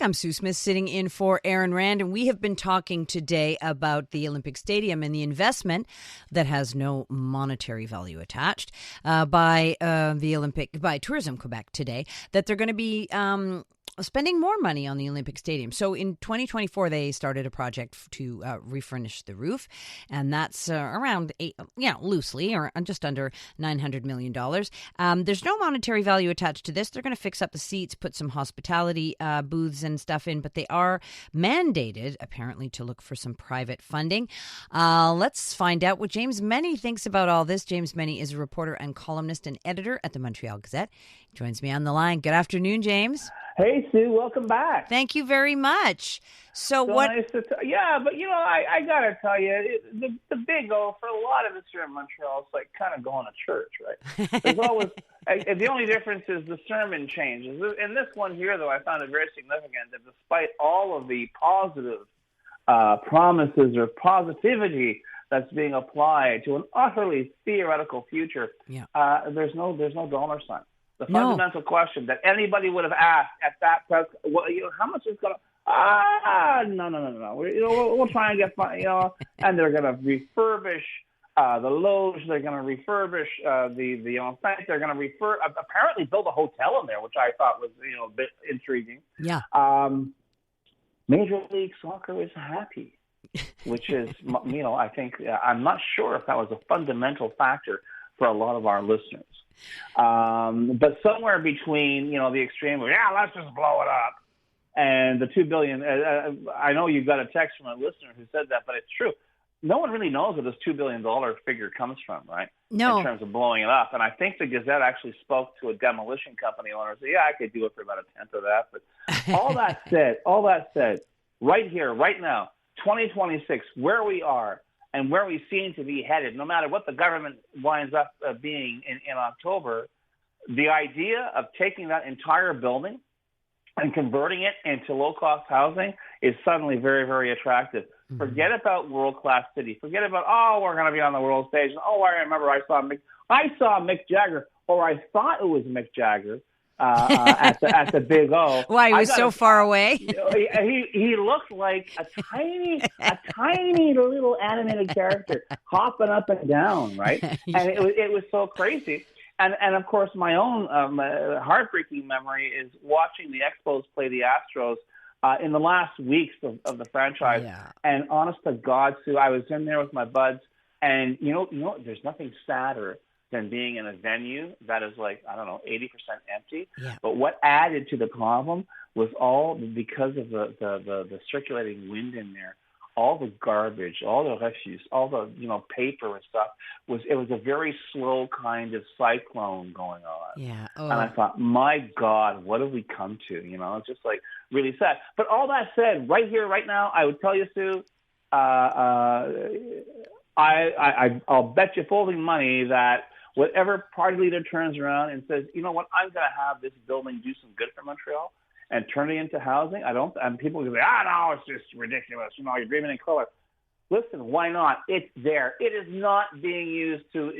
I'm Sue Smith sitting in for Aaron Rand, and we have been talking today about the Olympic Stadium and the investment that has no monetary value attached by Tourism Quebec today, that they're going to be spending more money on the Olympic Stadium. So in 2024, they started a project to refurnish the roof, and that's around loosely or just under $900 million. There's no monetary value attached to this. They're going to fix up the seats, put some hospitality booths and stuff in, but they are mandated, apparently, to look for some private funding. Let's find out what James Mennie thinks about all this. James Mennie is a reporter and columnist and editor at the Montreal Gazette. He joins me on the line. Good afternoon, James. Hey, Sue, welcome back. Thank you very much. So what? Nice to but I got to tell you, the big O for a lot of us here in Montreal, it's like kind of going to church, right? There's always, the only difference is the sermon changes. In this one here, though, I found it very significant that despite all of the positive promises or positivity that's being applied to an utterly theoretical future, there's no dollar sign. The fundamental question that anybody would have asked at that press, how much is going to? No. We'll try and get fun, and they're going to refurbish the Loge. They're going to refurbish the on-site. They're going to apparently build a hotel in there, which I thought was a bit intriguing. Yeah. Major League Soccer is happy, which is I think I'm not sure if that was a fundamental factor for a lot of our listeners. But somewhere between, the extreme of, let's just blow it up, and the $2 billion, I know you got a text from a listener who said that, but it's true. No one really knows where this $2 billion figure comes from, right? No. In terms of blowing it up. And I think the Gazette actually spoke to a demolition company owner and said, I could do it for about a tenth of that. But all that said, right here, right now, 2026, where we are, and where we seem to be headed, no matter what the government winds up being in October, the idea of taking that entire building and converting it into low-cost housing is suddenly very, very attractive. Mm-hmm. Forget about world-class city. Forget about, we're going to be on the world stage. I remember I saw Mick Jagger, or I thought it was Mick Jagger, at the Big O. Why, he was so far away? He looked like a tiny little animated character hopping up and down, right? And it was so crazy. And of course, my own heartbreaking memory is watching the Expos play the Astros in the last weeks of the franchise. Yeah. And honest to God, Sue, I was in there with my buds, and there's nothing sadder than being in a venue that is 80% empty. Yeah. But what added to the problem was all because of the circulating wind in there, all the garbage, all the refuse, all the paper and stuff. It was a very slow kind of cyclone going on. Yeah. Oh. And I thought, my God, what have we come to? It's just really sad. But all that said, right here, right now, I would tell you, Sue, I'll bet you folding money that whatever party leader turns around and says, you know what, I'm going to have this building do some good for Montreal and turn it into housing, and people will say, no, it's just ridiculous. You're dreaming in color. Listen, why not? It's there. It is not being used to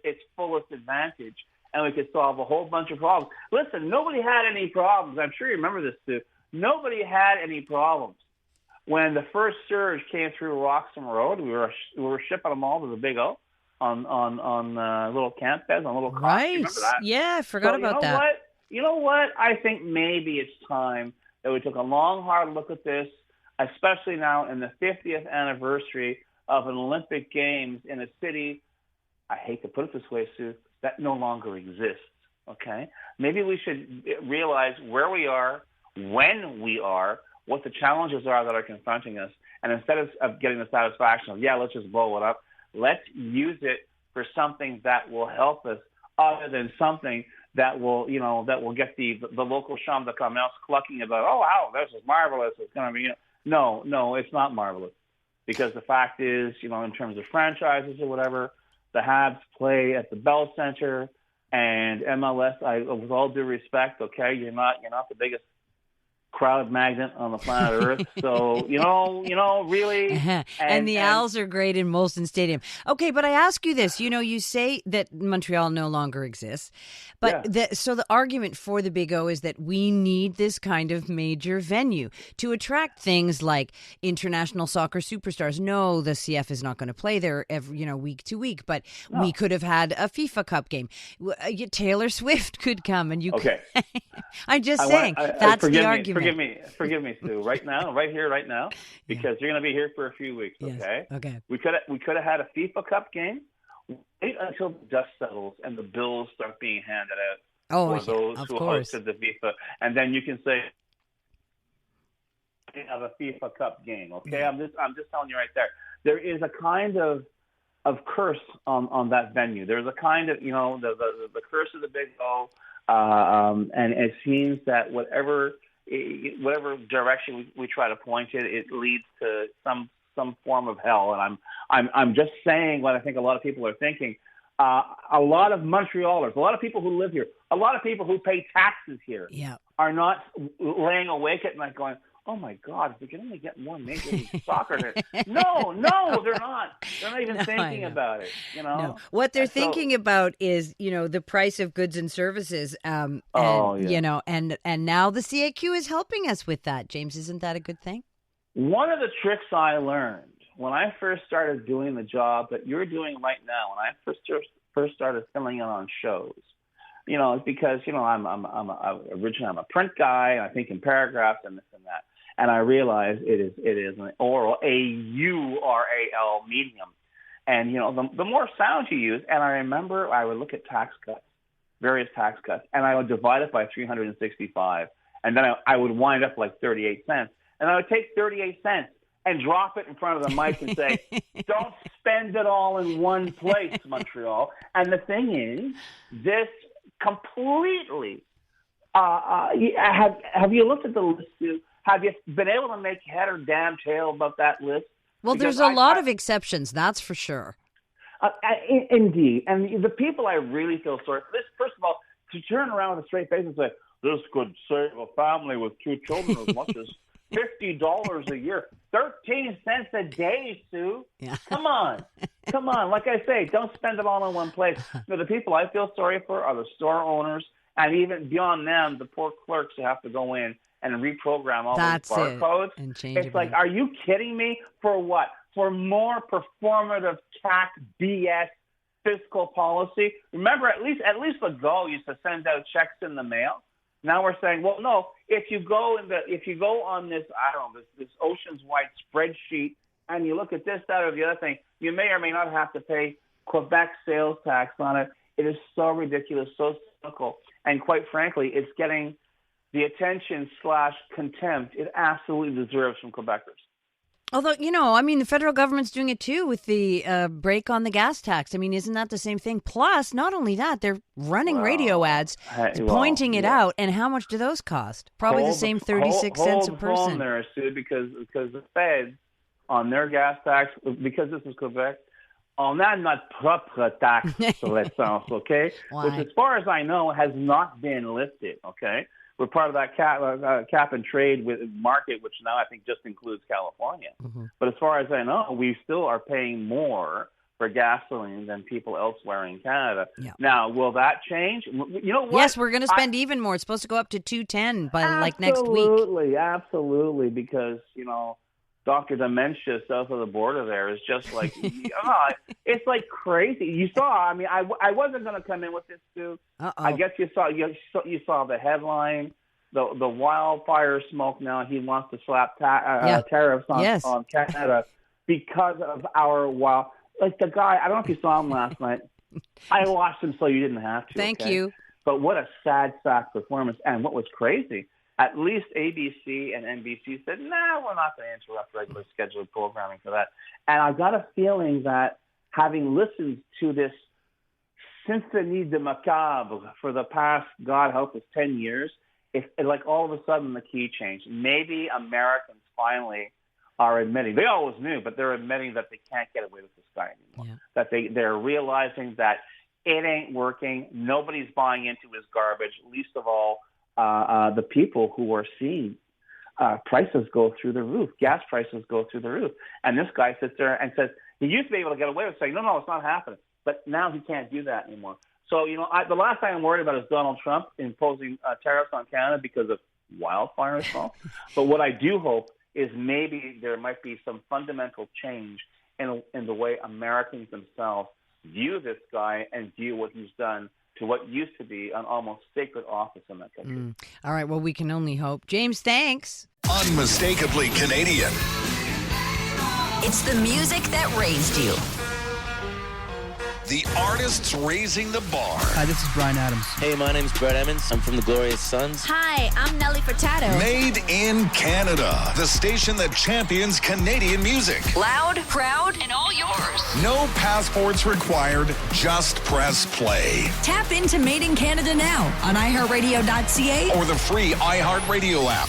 its fullest advantage, and we could solve a whole bunch of problems. Listen, nobody had any problems. I'm sure you remember this, too. Nobody had any problems when the first surge came through Roxham Road. We were shipping them all to the Big O on little camp beds, on little cots. Right. Remember that? Yeah, I forgot about that. You know what? I think maybe it's time that we took a long, hard look at this, especially now in the 50th anniversary of an Olympic Games in a city, I hate to put it this way, Sue, that no longer exists, okay? Maybe we should realize where we are, when we are, what the challenges are that are confronting us, and instead of getting the satisfaction of, let's just blow it up, let's use it for something that will help us other than something that will get the local chum de commerce clucking about, wow, this is marvelous. It's going to be, No, it's not marvelous. Because the fact is, in terms of franchises or whatever, the Habs play at the Bell Center, and MLS, with all due respect, okay, you're not the biggest crowd magnet on the planet Earth. So, really. And the Owls are great in Molson Stadium. Okay, but I ask you this. You say that Montreal no longer exists. But so the argument for the Big O is that we need this kind of major venue to attract things like international soccer superstars. No, the CF is not going to play there week to week, but we could have had a FIFA Cup game. Taylor Swift could come and you Okay. I'm just saying, that's the argument. Forgive me, Sue. Right now, because you're going to be here for a few weeks. Okay. Yes. Okay. We could have had a FIFA Cup game. Wait until the dust settles and the bills start being handed out for those who hosted the FIFA, and then you can say, "We have a FIFA Cup game." Okay. I'm just telling you right there. There is a kind of curse on that venue. There's a kind of the curse of the Big O. And it seems that whatever direction we try to point it leads to some form of hell. And I'm just saying what I think a lot of people are thinking. A lot of Montrealers, a lot of people who live here, a lot of people who pay taxes here, are not laying awake at night going, "Oh my God, if we can only get more Major League Soccer here." No, they're not. They're not even thinking about it. No. What they're thinking about is, the price of goods and services. And now the CAQ is helping us with that. James, isn't that a good thing? One of the tricks I learned when I first started doing the job that you're doing right now, when I first started filling in on shows, it's because originally I'm a print guy and I think in paragraphs and this and that. And I realize it is an oral, AURAL medium. And, the more sound you use, and I remember I would look at various tax cuts, and I would divide it by 365. And then I would wind up like 38 cents. And I would take 38 cents and drop it in front of the mic and say, "Don't spend it all in one place, Montreal." And the thing is, this completely, have you looked at the list too? Have you been able to make head or damn tail about that list? Well, because there's a lot of exceptions, that's for sure. Indeed. And the people I really feel sorry for, first of all, to turn around with a straight face and say, "This could save a family with 2 children as much as $50 a year, 13 cents a day, Sue." Yeah. Come on. Like I say, don't spend it all in one place. The people I feel sorry for are the store owners, and even beyond them, the poor clerks who have to go in and reprogram all those barcodes. It's like, are you kidding me? For what? For more performative CAC BS fiscal policy? Remember, at least the goal used to send out checks in the mail. Now we're saying, well, no. If you go on this, this oceans-wide spreadsheet, and you look at this, that, or the other thing, you may or may not have to pay Quebec sales tax on it. It is so ridiculous, so cynical, and quite frankly, it's getting the attention/contempt it absolutely deserves from Quebecers. Although, the federal government's doing it too with the break on the gas tax. Isn't that the same thing? Plus, not only that, they're running radio ads pointing it out. And how much do those cost? Probably the same 36 cents a person. Hold on there, Sue, because the feds on their gas tax, because this is Quebec, on that notre propre taxe sur l'essence, okay? Why? Which, as far as I know, has not been lifted, okay? We're part of that cap and trade with market, which now I think just includes California. Mm-hmm. But as far as I know, we still are paying more for gasoline than people elsewhere in Canada. Yeah. Now, will that change? You know what? Yes, we're going to spend even more. It's supposed to go up to $2.10 by next week. Absolutely, because Dr. Dementia south of the border there is just like, it's like crazy. You saw, I wasn't going to come in with this, too. I guess you saw the headline, the wildfire smoke now. He wants to slap tariffs on Canada because of our like the guy, I don't know if you saw him last night. I watched him so you didn't have to. Thank you. But what a sad sack performance. And what was crazy, at least ABC and NBC said, "No, we're not going to interrupt regular scheduled programming for that." And I got a feeling that having listened to this Symphonie de Macabre for the past, God help us, 10 years, like all of a sudden the key changed. Maybe Americans finally are admitting, they always knew, but they're admitting that they can't get away with this guy anymore. Yeah. That they're realizing that it ain't working. Nobody's buying into his garbage, least of all the people who are seeing prices go through the roof. Gas prices go through the roof. And this guy sits there and says, he used to be able to get away with saying, no, it's not happening. But now he can't do that anymore. So, the last thing I'm worried about is Donald Trump imposing tariffs on Canada because of wildfire assault. But what I do hope is maybe there might be some fundamental change in the way Americans themselves view this guy and view what he's done to what used to be an almost sacred office in that country. All right, well, we can only hope. James, thanks. Unmistakably Canadian. It's the music that raised you. The artists raising the bar. Hi, this is Bryan Adams. Hey, my name's Brett Emmons. I'm from the Glorious Sons. Hi, I'm Nelly Furtado. Made in Canada. The station that champions Canadian music. Loud, proud, and all yours. No passports required. Just press play. Tap into Made in Canada now on iHeartRadio.ca Or the free iHeartRadio app.